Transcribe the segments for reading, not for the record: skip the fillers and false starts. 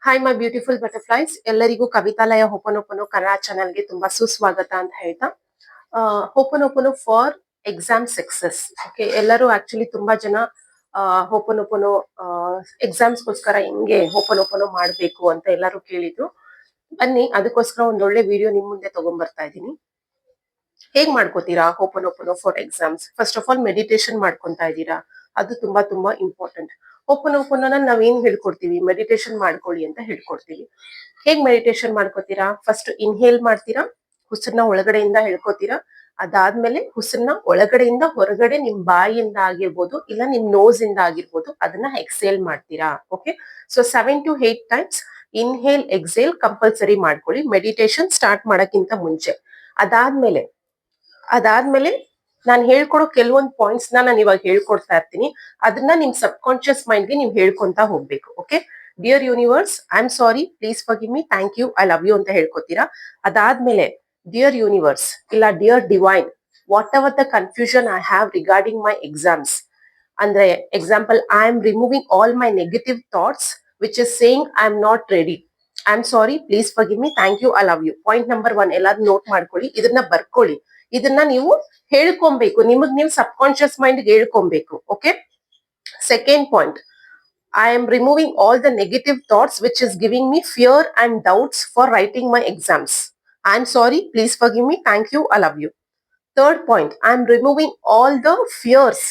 Hi my beautiful butterflies, ಎಲ್ಲರಿಗೂ ಕವಿತಾಲಯ ಹೋಪನೋಪನೋ ಕನ್ನಡ ಚಾನಲ್ಗೆ ತುಂಬಾ ಸುಸ್ವಾಗತ ಅಂತ ಹೇಳ್ತಾ ಹೋಪನೋಪನೋ ಫಾರ್ ಎಕ್ಸಾಮ್ ಸಕ್ಸಸ್. ಓಕೆ, ಎಲ್ಲರೂ ಆಕ್ಚುಲಿ ತುಂಬಾ ಜನ ಹೋಪನೋಪನೋ ಎಕ್ಸಾಮ್ಸ್ಗೋಸ್ಕರ ಹೆಂಗೆ ಹೋಪನೋಪನೋ ಮಾಡ್ಬೇಕು ಅಂತ ಎಲ್ಲರೂ ಕೇಳಿದ್ರು. ಬನ್ನಿ, ಅದಕ್ಕೋಸ್ಕರ ಒಂದೊಳ್ಳೆ ವಿಡಿಯೋ ನಿಮ್ ಮುಂದೆ ತಗೊಂಡ್ಬರ್ತಾ ಇದ್ದೀನಿ. ಹೇಗ್ ಮಾಡ್ಕೋತೀರಾ ಹೋಪನೋಪನೋ for exams? First of all meditation ಮಾಡ್ಕೊಂತಾ ಇದ್ದೀರಾ, ಅದು ತುಂಬಾ ತುಂಬಾ ಇಂಪಾರ್ಟೆಂಟ್. ಹೋಪನೋಪನೋನ ನಾವೇನ್ ಹೇಳ್ಕೊಡ್ತೀವಿ, ಮೆಡಿಟೇಷನ್ ಮಾಡ್ಕೊಳ್ಳಿ ಅಂತ ಹೇಳ್ಕೊಡ್ತೀವಿ. ಹೇಗ್ ಮೆಡಿಟೇಷನ್ ಮಾಡ್ಕೋತೀರಾ? ಫಸ್ಟ್ ಇನ್ಹೇಲ್ ಮಾಡ್ತೀರಾ, ಉಸಿರನ್ನ ಒಳಗಡೆಯಿಂದ ಹೇಳ್ಕೊತೀರಾ. ಅದಾದ್ಮೇಲೆ ಉಸಿರನ್ನ ಒಳಗಡೆಯಿಂದ ಹೊರಗಡೆ ನಿಮ್ ಬಾಯಿಯಿಂದ ಆಗಿರ್ಬೋದು, ಇಲ್ಲ ನಿಮ್ ನೋಸ್ ಇಂದ ಆಗಿರ್ಬೋದು, ಅದನ್ನ ಎಕ್ಸೇಲ್ ಮಾಡ್ತೀರಾ. Okay, so 7 to 8 times inhale exhale compulsory ಮಾಡ್ಕೊಳ್ಳಿ ಮೆಡಿಟೇಷನ್ ಸ್ಟಾರ್ಟ್ ಮಾಡಕ್ಕಿಂತ ಮುಂಚೆ. ಅದಾದ್ಮೇಲೆ ನಾನು ಹೇಳ್ಕೊಡೋ ಕೆಲವೊಂದು ಪಾಯಿಂಟ್ಸ್ ನಾನು ಇವಾಗ ಹೇಳ್ಕೊಡ್ತಾ ಇರ್ತೀನಿ. ಅದನ್ನ ನಿಮ್ ಸಬ್ ಕಾನ್ಶಿಯಸ್ ಮೈಂಡ್ಗೆ ನೀವು ಹೇಳ್ಕೊಂತ ಹೋಗ್ಬೇಕು. Okay, dear universe, I am sorry, please forgive me, thank you, I love you ಅಂತ ಹೇಳ್ಕೊತೀರಾ. ಅದಾದ್ಮೇಲೆ ಡಿಯರ್ ಯೂನಿವರ್ಸ್ ಇಲ್ಲ dear divine, whatever the confusion I have regarding my exams, ಅಂದ್ರೆ example, I am removing all my negative thoughts which is saying I am not ready, I am sorry, please forgive me, thank you, I love you. Point number 1 ಎಲ್ಲಾರು note ಮಾಡ್ಕೊಳ್ಳಿ, ಇದನ್ನ ಬರ್ಕೊಳ್ಳಿ. ಇದನ್ನ ನೀವು ಹೇಳ್ಕೊಬೇಕು, ನಿಮಗ್ ನೀವು ಸಬ್ ಕಾನ್ಶಿಯಸ್ ಮೈಂಡ್ ಹೇಳ್ಕೊಬೇಕು. Okay, second point, I am removing all the negative thoughts which is giving me fear and doubts for writing my exams. I am sorry, please forgive me, thank you, I love you. Third point, I am removing all the fears,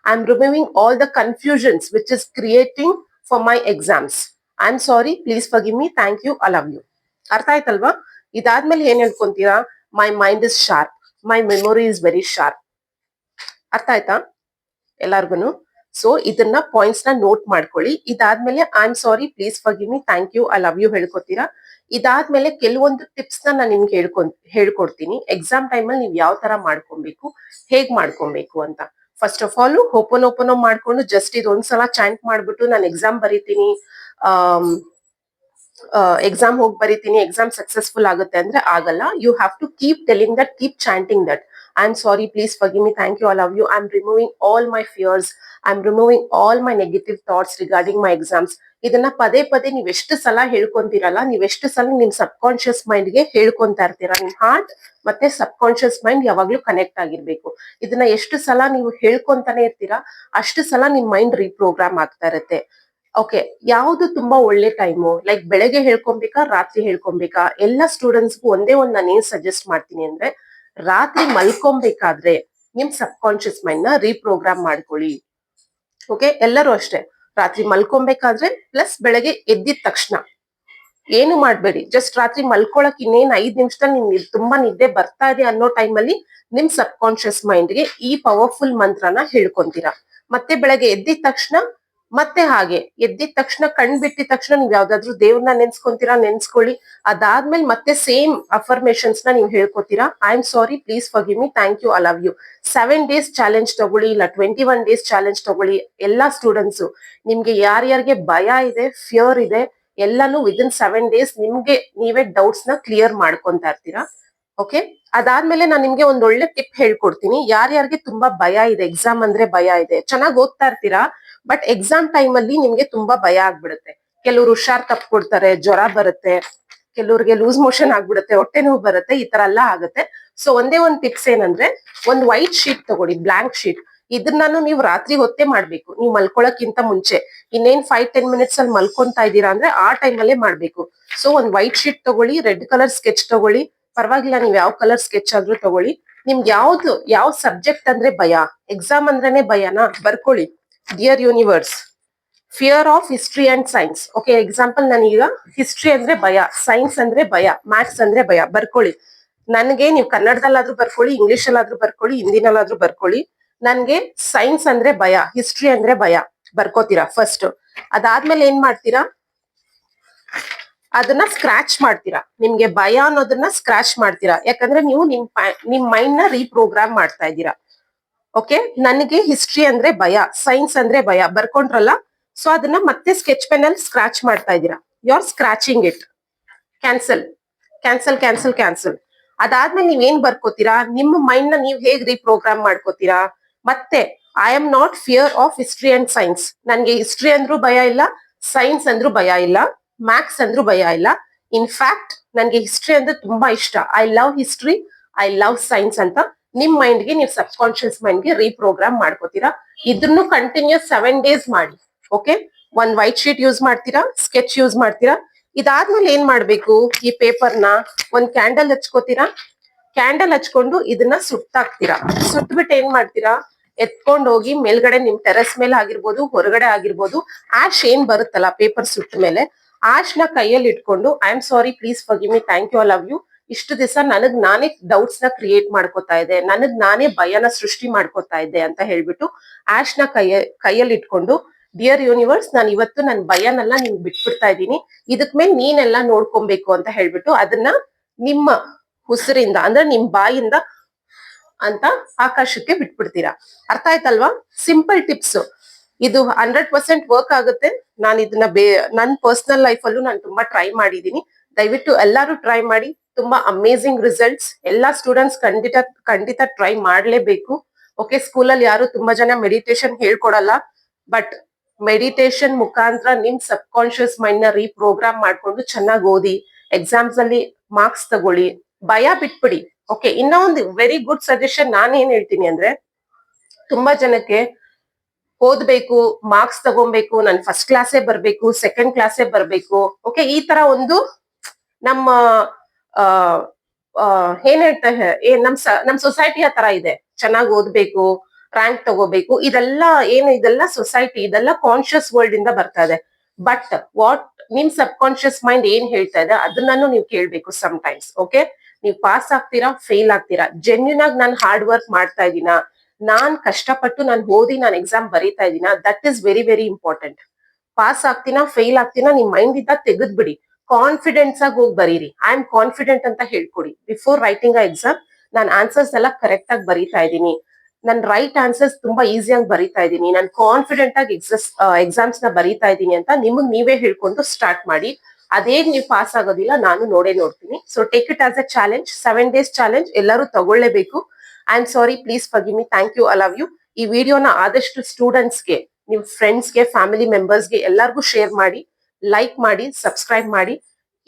I am removing all the confusions which is creating for my exams. I am sorry, please forgive me, thank you, I love you. ಅರ್ಥ ಆಯ್ತಲ್ವಾ? ಇದಾದ್ಮೇಲೆ ಏನ್ ಹೇಳ್ಕೊಂತೀರಾ? My mind is sharp, my memory is very sharp. ಅರ್ಥ ಆಯ್ತಾ ಎಲ್ಲಾರ್ಗುನು? So ಇದನ್ನ points ನ note ಮಾಡ್ಕೊಳ್ಳಿ. ಇದಾದ್ಮೇಲೆ I am sorry, please forgive me, thank you, I love you ಹೇಳ್ಕೊತೀರಾ. ಇದಾದ್ಮೇಲೆ ಕೆಲವೊಂದು ಟಿಪ್ಸ್ ನ ನಾನು ನಿಮ್ಗೆ ಹೇಳ್ಕೊಡ್ತೀನಿ. ಎಕ್ಸಾಮ್ ಟೈಮ್ ಅಲ್ಲಿ ನೀವು ಯಾವ ತರ ಮಾಡ್ಕೊಬೇಕು, ಹೇಗ್ ಮಾಡ್ಕೊಬೇಕು ಅಂತ. ಫಸ್ಟ್ ಆಫ್ ಆಲ್ ಹೋಪನೋಪನೋ ಮಾಡ್ಕೊಂಡು ಜಸ್ಟ್ ಇದೊಂದ್ಸಲ ಚಾಂಟ್ ಮಾಡ್ಬಿಟ್ಟು ನಾನು ಎಕ್ಸಾಮ್ ಬರೀತೀನಿ, ಎಕ್ಸಾಮ್ ಹೋಗಿ ಬರೀತೀನಿ, ಎಕ್ಸಾಮ್ ಸಕ್ಸಸ್ಫುಲ್ ಆಗುತ್ತೆ ಅಂದ್ರೆ ಆಗಲ್ಲ. You have to keep telling that, keep chanting that. I am sorry, please forgive me, thank you, I love you, I am removing all my fears, I am removing all my negative thoughts regarding my exams. ಇದನ್ನ ಪದೇ ಪದೇ ನೀವ್ ಎಷ್ಟು ಸಲ ಹೇಳ್ಕೊಂತೀರಲ್ಲ, ನೀವ್ ಎಷ್ಟು ಸಲ ನಿಮ್ ಸಬ್ ಕಾನ್ಶಿಯಸ್ ಮೈಂಡ್ ಗೆ ಹೇಳ್ಕೊಂತಾ ಇರ್ತೀರಾ. ನಿಮ್ ಹಾರ್ಟ್ ಮತ್ತೆ ಸಬ್ ಕಾನ್ಶಿಯಸ್ ಮೈಂಡ್ ಯಾವಾಗ್ಲೂ ಕನೆಕ್ಟ್ ಆಗಿರ್ಬೇಕು. ಇದನ್ನ ಎಷ್ಟು ಸಲ ನೀವು ಹೇಳ್ಕೊಂತಾನೆ ಇರ್ತೀರಾ, ಅಷ್ಟು ಸಲ ನಿಮ್ ಮೈಂಡ್ ರೀಪ್ರೋಗ್ರಾಮ್ ಆಗ್ತಾ ಇರುತ್ತೆ. ಓಕೆ, ಯಾವ್ದು ತುಂಬಾ ಒಳ್ಳೆ ಟೈಮು, ಲೈಕ್ ಬೆಳಗ್ಗೆ ಹೇಳ್ಕೊಬೇಕಾ, ರಾತ್ರಿ ಹೇಳ್ಕೊಬೇಕಾ? ಎಲ್ಲ ಸ್ಟೂಡೆಂಟ್ಸ್ಗೂ ಒಂದೇ ಒಂದ್ ನಾನು ಏನ್ ಸಜೆಸ್ಟ್ ಮಾಡ್ತೀನಿ ಅಂದ್ರೆ, ರಾತ್ರಿ ಮಲ್ಕೊಬೇಕಾದ್ರೆ ನಿಮ್ ಸಬ್ ಕಾನ್ಶಿಯಸ್ ಮೈಂಡ್ ನ ರೀಪ್ರೋಗ್ರಾಮ್ ಮಾಡ್ಕೊಳ್ಳಿ. ಓಕೆ, ಎಲ್ಲರೂ ಅಷ್ಟೇ, ರಾತ್ರಿ ಮಲ್ಕೊಬೇಕಾದ್ರೆ ಪ್ಲಸ್ ಬೆಳಗ್ಗೆ ಎದ್ದಿದ ತಕ್ಷಣ ಏನು ಮಾಡ್ಬೇಡಿ. ಜಸ್ಟ್ ರಾತ್ರಿ ಮಲ್ಕೊಳಕ್ ಇನ್ನೇನ್ 5 ನಿಮಿಷದಲ್ಲಿ ನಿಮ್ ತುಂಬಾ ನಿದ್ದೆ ಬರ್ತಾ ಇದೆ ಅನ್ನೋ ಟೈಮಲ್ಲಿ ನಿಮ್ ಸಬ್ ಕಾನ್ಶಿಯಸ್ ಮೈಂಡ್ಗೆ ಈ ಪವರ್ಫುಲ್ ಮಂತ್ರನ ಹೇಳ್ಕೊಂತೀರಾ. ಮತ್ತೆ ಬೆಳಗ್ಗೆ ಎದ್ದಿದ ತಕ್ಷಣ ಮತ್ತೆ ಹಾಗೆ ಎದ್ದಿದ ತಕ್ಷಣ ಕಣ್ ಬಿಟ್ಟಿದ ತಕ್ಷಣ ನೀವ್ ಯಾವ್ದಾದ್ರು ದೇವ್ರನ್ನ ನೆನ್ಸ್ಕೊಂತೀರಾ, ನೆನ್ಸ್ಕೊಳ್ಳಿ. ಅದಾದ್ಮೇಲೆ ಮತ್ತೆ ಸೇಮ್ ಅಫರ್ಮೇಶನ್ಸ್ ನ ನೀವು ಹೇಳ್ಕೊತೀರಾ. I am sorry, please forgive me, thank you, I love you. 7 days challenge ತಗೊಳ್ಳಿ, ಇಲ್ಲ 21 days ಚಾಲೆಂಜ್ ತಗೊಳ್ಳಿ. ಎಲ್ಲಾ ಸ್ಟೂಡೆಂಟ್ಸ್, ನಿಮ್ಗೆ ಯಾರ್ಯಾರಿಗೆ ಭಯ ಇದೆ, ಫಿಯರ್ ಇದೆ, ಎಲ್ಲಾನು ವಿದಿನ್ 7 days ನಿಮ್ಗೆ ನೀವೇ ಡೌಟ್ಸ್ ನ ಕ್ಲಿಯರ್ ಮಾಡ್ಕೊಂತಾ ಇರ್ತೀರಾ. ಓಕೆ, ಅದಾದ್ಮೇಲೆ ನಾನು ನಿಮ್ಗೆ ಒಂದ್ ಒಳ್ಳೆ ಟಿಪ್ ಹೇಳ್ಕೊಡ್ತೀನಿ. ಯಾರ್ಯಾರಿಗೆ ತುಂಬಾ ಭಯ ಇದೆ, ಎಕ್ಸಾಮ್ ಅಂದ್ರೆ ಭಯ ಇದೆ, ಚೆನ್ನಾಗಿ ಓದ್ತಾ ಇರ್ತೀರಾ, ಬಟ್ ಎಕ್ಸಾಮ್ ಟೈಮ್ ಅಲ್ಲಿ ನಿಮ್ಗೆ ತುಂಬಾ ಭಯ ಆಗ್ಬಿಡುತ್ತೆ. ಕೆಲವ್ರು ಹುಷಾರ್ ತಪ್ಕೊಡ್ತಾರೆ, ಜ್ವರ ಬರುತ್ತೆ, ಕೆಲವ್ರಿಗೆ ಲೂಸ್ ಮೋಷನ್ ಆಗ್ಬಿಡುತ್ತೆ, ಹೊಟ್ಟೆ ನೋವು ಬರುತ್ತೆ, ಈ ತರ ಎಲ್ಲ ಆಗುತ್ತೆ. ಸೊ ಒಂದೇ ಒಂದ್ ಟಿಪ್ಸ್ ಏನಂದ್ರೆ, ಒಂದ್ ವೈಟ್ ಶೀಟ್ ತಗೊಳ್ಳಿ, ಬ್ಲಾಂಕ್ ಶೀಟ್. ಇದನ್ನ ನೀವು ರಾತ್ರಿ ಹೊತ್ತೇ ಮಾಡ್ಬೇಕು, ನೀವು ಮಲ್ಕೊಳಕ್ಕಿಂತ ಮುಂಚೆ. ಇನ್ನೇನ್ 5-10 ಮಿನಿಟ್ಸ್ ಅಲ್ಲಿ ಮಲ್ಕೊಂತಾ ಇದ್ದೀರಾ ಅಂದ್ರೆ ಆ ಟೈಮ್ ಅಲ್ಲೇ ಮಾಡ್ಬೇಕು. ಸೊ ಒಂದ್ ವೈಟ್ ಶೀಟ್ ತಗೊಳ್ಳಿ, ರೆಡ್ ಕಲರ್ ಸ್ಕೆಚ್ ತಗೊಳ್ಳಿ, ಪರವಾಗಿಲ್ಲ ನೀವ್ ಯಾವ ಕಲರ್ ಸ್ಕೆಚ್ ಆದ್ರೂ ತಗೊಳ್ಳಿ. ನಿಮ್ಗೆ ಯಾವ ಸಬ್ಜೆಕ್ಟ್ ಅಂದ್ರೆ ಭಯ, ಎಕ್ಸಾಮ್ ಅಂದ್ರೇನೆ ಭಯನಾ, ಬರ್ಕೊಳ್ಳಿ. Dear universe, fear of history and science. Okay, example ನಾನೀಗ ಹಿಸ್ಟ್ರಿ ಅಂದ್ರೆ ಭಯ, ಸೈನ್ಸ್ ಅಂದ್ರೆ ಭಯ, ಮ್ಯಾಥ್ಸ್ ಅಂದ್ರೆ ಭಯ, ಬರ್ಕೊಳ್ಳಿ. ನನ್ಗೆ ನೀವು ಕನ್ನಡದಲ್ಲಾದ್ರೂ ಬರ್ಕೊಳ್ಳಿ, ಇಂಗ್ಲಿಷ್ ಅಲ್ಲಾದ್ರೂ ಬರ್ಕೊಳ್ಳಿ, ಹಿಂದಿನಲ್ಲಾದ್ರೂ ಬರ್ಕೊಳ್ಳಿ. ನನ್ಗೆ ಸೈನ್ಸ್ ಅಂದ್ರೆ ಭಯ, ಹಿಸ್ಟ್ರಿ ಅಂದ್ರೆ ಭಯ, ಬರ್ಕೋತೀರಾ ಫಸ್ಟ್. ಅದಾದ್ಮೇಲೆ ಏನ್ ಮಾಡ್ತೀರಾ, ಅದನ್ನ ಸ್ಕ್ರಾಚ್ ಮಾಡ್ತೀರಾ. ನಿಮ್ಗೆ ಭಯ ಅನ್ನೋದನ್ನ ಸ್ಕ್ರಾಚ್ ಮಾಡ್ತೀರಾ, ಯಾಕಂದ್ರೆ ನೀವು ನಿಮ್ ಮೈಂಡ್ ನ ರೀಪ್ರೋಗ್ರಾಮ್ ಮಾಡ್ತಾ ಇದ್ದೀರಾ. ಓಕೆ, ನನಗೆ ಹಿಸ್ಟ್ರಿ ಅಂದ್ರೆ ಭಯ, ಸೈನ್ಸ್ ಅಂದ್ರೆ ಭಯ, ಬರ್ಕೊಂಡ್ರಲ್ಲ. ಸೊ ಅದನ್ನ ಮತ್ತೆ ಸ್ಕೆಚ್ ಪೆನ್ ಅಲ್ಲಿ ಸ್ಕ್ರಾಚ್ ಮಾಡ್ತಾ ಇದ್ದೀರಾ. You are scratching it. Cancel, cancel, cancel, cancel. ಅದಾದ್ಮೇಲೆ ನೀವೇನ್ ಬರ್ಕೋತೀರಾ, ನಿಮ್ಮ ಮೈಂಡ್ ನ ನೀವು ಹೇಗ್ ರೀಪ್ರೋಗ್ರಾಮ್ ಮಾಡ್ಕೋತೀರಾ? ಮತ್ತೆ I am not fear of history and science. ನನ್ಗೆ ಹಿಸ್ಟ್ರಿ ಅಂದ್ರೂ ಭಯ ಇಲ್ಲ, ಸೈನ್ಸ್ ಅಂದ್ರೂ ಭಯ ಇಲ್ಲ. ಮ್ಯಾಥ್ಸ್ ಅಂದ್ರೂ ಭಯ ಇಲ್ಲ. ಇನ್ಫ್ಯಾಕ್ಟ್ ನನ್ಗೆ ಹಿಸ್ಟ್ರಿ ಅಂದ್ರೆ ತುಂಬಾ ಇಷ್ಟ. I love history, I love science ಅಂತ ನಿಮ್ ಮೈಂಡ್ಗೆ ನೀವು ಸಬ್ ಕಾನ್ಶಿಯಸ್ ಮೈಂಡ್ಗೆ ರೀಪ್ರೋಗ್ರಾಮ್ ಮಾಡ್ಕೋತೀರಾ. ಇದನ್ನು ಕಂಟಿನ್ಯೂಸ್ 7 days ಮಾಡಿ. ಓಕೆ, ಒಂದ್ ವೈಟ್ ಶೀಟ್ ಯೂಸ್ ಮಾಡ್ತೀರಾ, ಸ್ಕೆಚ್ ಯೂಸ್ ಮಾಡ್ತೀರಾ. ಇದಾದ್ಮೇಲೆ ಏನ್ ಮಾಡ್ಬೇಕು, ಈ ಪೇಪರ್ನ ಒಂದ್ ಕ್ಯಾಂಡಲ್ ಹಚ್ಕೋತೀರಾ. ಕ್ಯಾಂಡಲ್ ಹಚ್ಕೊಂಡು ಇದನ್ನ ಸುಟ್ಟಾಕ್ತೀರಾ. ಸುಟ್ಬಿಟ್ಟು ಏನ್ ಮಾಡ್ತೀರಾ, ಎತ್ಕೊಂಡ್ ಹೋಗಿ ಮೇಲ್ಗಡೆ ನಿಮ್ ಟೆರೆಸ್ ಮೇಲೆ ಆಗಿರ್ಬೋದು, ಹೊರಗಡೆ ಆಗಿರ್ಬೋದು, ಆಶ್ ಏನ್ ಬರುತ್ತಲ್ಲ ಪೇಪರ್ ಸುಟ್ಟ ಮೇಲೆ, ಆಶ್ ನ ಕೈಯಲ್ಲಿ ಇಟ್ಕೊಂಡು I am sorry, please forgive me, thank you, I love you. ಇಷ್ಟು ದಿವಸ ನನಗ್ ನಾನೇ ಡೌಟ್ಸ್ ನ ಕ್ರಿಯೇಟ್ ಮಾಡ್ಕೋತಾ ಇದ್ದೆ, ನನಗ್ ನಾನೇ ಭಯನ ಸೃಷ್ಟಿ ಮಾಡ್ಕೋತಾ ಇದ್ದೆ ಅಂತ ಹೇಳ್ಬಿಟ್ಟು ಆಶ್ ನ ಕೈಯಲ್ಲಿ ಇಟ್ಕೊಂಡು, ಡಿಯರ್ ಯೂನಿವರ್ಸ್, ನಾನು ಇವತ್ತು ನನ್ನ ಭಯನೆಲ್ಲ ನಿಂಗೆ ಬಿಟ್ಬಿಡ್ತಾ ಇದ್ದೀನಿ, ಇದಕ್ ಮೇಲೆ ನೀನೆಲ್ಲ ನೋಡ್ಕೊಬೇಕು ಅಂತ ಹೇಳ್ಬಿಟ್ಟು ಅದನ್ನ ನಿಮ್ಮ ಉಸಿರಿಂದ ಅಂದ್ರೆ ನಿಮ್ ಬಾಯಿಂದ ಅಂತ ಆಕಾಶಕ್ಕೆ ಬಿಟ್ಬಿಡ್ತೀರಾ. ಅರ್ಥ ಆಯ್ತಲ್ವಾ? ಸಿಂಪಲ್ ಟಿಪ್ಸ್ ಇದು, 100% ವರ್ಕ್ ಆಗುತ್ತೆ. ನಾನು ಇದನ್ನ ನನ್ನ ಪರ್ಸನಲ್ ಲೈಫ್ ಅಲ್ಲೂ ನಾನು ತುಂಬಾ ಟ್ರೈ ಮಾಡಿದೀನಿ. ದಯವಿಟ್ಟು ಎಲ್ಲರೂ ಟ್ರೈ ಮಾಡಿ. ತುಂಬಾ ಅಮೇಸಿಂಗ್ ರಿಸಲ್ಟ್ಸ್. ಎಲ್ಲಾ ಸ್ಟೂಡೆಂಟ್ಸ್ ಖಂಡಿತ ಟ್ರೈ ಮಾಡ್ಲೇಬೇಕು. ಓಕೆ, ಸ್ಕೂಲಲ್ಲಿ ಯಾರು ತುಂಬಾ ಜನ ಮೆಡಿಟೇಷನ್ ಹೇಳ್ಕೊಡಲ್ಲ, ಬಟ್ ಮೆಡಿಟೇಷನ್ ಮುಖಾಂತರ ನಿಮ್ ಸಬ್ ಕಾನ್ಶಿಯಸ್ ಮೈಂಡ್ ನ ರೀಪ್ರೋಗ್ರಾಮ್ ಮಾಡ್ಕೊಂಡು ಚೆನ್ನಾಗಿ ಓದಿ, ಎಕ್ಸಾಮ್ಸ್ ಅಲ್ಲಿ ಮಾರ್ಕ್ಸ್ ತಗೊಳ್ಳಿ, ಭಯ ಬಿಟ್ಬಿಡಿ. ಓಕೆ, ಇನ್ನ ಒಂದು ವೆರಿ ಗುಡ್ ಸಜೆಷನ್ ನಾನು ಏನ್ ಹೇಳ್ತೀನಿ ಅಂದ್ರೆ, ತುಂಬಾ ಜನಕ್ಕೆ ಓದ್ಬೇಕು, ಮಾರ್ಕ್ಸ್ ತಗೊಬೇಕು, ನನ್ ಫಸ್ಟ್ ಕ್ಲಾಸೇ ಬರ್ಬೇಕು, ಸೆಕೆಂಡ್ ಕ್ಲಾಸೇ ಬರ್ಬೇಕು. ಓಕೆ, ಈ ತರ ಒಂದು ನಮ್ಮ ಏನ್ ಹೇಳ್ತಾ ನಮ್ ಸೊಸೈಟಿ ಆ ತರ ಇದೆ. ಚೆನ್ನಾಗಿ ಓದ್ಬೇಕು, ರ್ಯಾಂಕ್ ತಗೋಬೇಕು, ಇದೆಲ್ಲ ಸೊಸೈಟಿ, ಇದೆಲ್ಲ ಕಾನ್ಶಿಯಸ್ ವರ್ಲ್ಡ್ ಇಂದ ಬರ್ತಾ ಇದೆ. ಬಟ್ ವಾಟ್ ನಿಮ್ ಸಬ್ ಕಾನ್ಶಿಯಸ್ ಮೈಂಡ್ ಏನ್ ಹೇಳ್ತಾ ಇದೆ ಅದನ್ನು ನೀವು ಕೇಳ್ಬೇಕು ಟೈಮ್ಸ್. ಓಕೆ, ನೀವು ಪಾಸ್ ಆಗ್ತೀರಾ, ಫೇಲ್ ಆಗ್ತೀರಾ, ಜೆನ್ಯೂನ್ ಆಗಿ ನಾನು ಹಾರ್ಡ್ ವರ್ಕ್ ಮಾಡ್ತಾ ಇದ್ದೀನ, ನಾನ್ ಕಷ್ಟಪಟ್ಟು ನಾನು ಓದಿ ನಾನು ಎಕ್ಸಾಮ್ ಬರೀತಾ ಇದ್ದೀನ, that is very very important. Pass ಆಗ್ತೀನಾ, ಫೇಲ್ ಆಗ್ತೀನಾ, ನಿಮ್ ಮೈಂಡ್ ಇಂದ ತೆಗೆದ್ಬಿಡಿ. ಕಾನ್ಫಿಡೆನ್ಸ್ ಆಗಿ ಹೋಗಿ ಬರೀರಿ. ಐ ಆಮ್ ಕಾನ್ಫಿಡೆಂಟ್ ಅಂತ ಹೇಳ್ಕೊಡಿ. ಬಿಫೋರ್ ರೈಟಿಂಗ್ ಅ ಎಕ್ಸಾಮ್ ನಾನು ಆನ್ಸರ್ಸ್ ಎಲ್ಲ ಕರೆಕ್ಟ್ ಆಗಿ ಬರೀತಾ ಇದ್ದೀನಿ, ನನ್ ರೈಟ್ ಆನ್ಸರ್ಸ್ ತುಂಬಾ ಈಸಿಯಾಗಿ ಬರೀತಾ ಇದ್ದೀನಿ, ನಾನು ಕಾನ್ಫಿಡೆಂಟ್ ಆಗಿ ಎಕ್ಸಾಮ್ಸ್ ನ ಬರೀತಾ ಇದ್ದೀನಿ ಅಂತ ನಿಮಗ್ ನೀವೇ ಹೇಳ್ಕೊಂಡು ಸ್ಟಾರ್ಟ್ ಮಾಡಿ. ಅದೇ ನೀವು ಪಾಸ್ ಆಗೋದಿಲ್ಲ, ನಾನು ನೋಡ್ತೀನಿ. So take it as a challenge, 7 days challenge ಎಲ್ಲರೂ ತಗೊಳ್ಳೇಬೇಕು. I am sorry, please forgive me, thank you, I love you. ಈ ವಿಡಿಯೋನ ಆದಷ್ಟು ಸ್ಟೂಡೆಂಟ್ಸ್ಗೆ, ನಿಮ್ ಫ್ರೆಂಡ್ಸ್ಗೆ, ಫ್ಯಾಮಿಲಿ ಮೆಂಬರ್ಸ್ಗೆ ಎಲ್ಲರಿಗೂ ಶೇರ್ ಮಾಡಿ, ಲೈಕ್ ಮಾಡಿ, ಸಬ್ಸ್ಕ್ರೈಬ್ ಮಾಡಿ.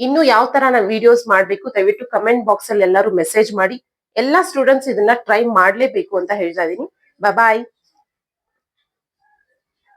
ಇನ್ನು ಯಾವ ತರ ನಾನು ವಿಡಿಯೋಸ್ ಮಾಡ್ಬೇಕು ದಯವಿಟ್ಟು ಕಮೆಂಟ್ ಬಾಕ್ಸ್ ಅಲ್ಲಿ ಎಲ್ಲರೂ ಮೆಸೇಜ್ ಮಾಡಿ. ಎಲ್ಲಾ ಸ್ಟೂಡೆಂಟ್ಸ್ ಇದನ್ನ ಟ್ರೈ ಮಾಡ್ಲೇಬೇಕು ಅಂತ ಹೇಳ್ತಾ ಇದೀನಿ. ಬಾಯ್.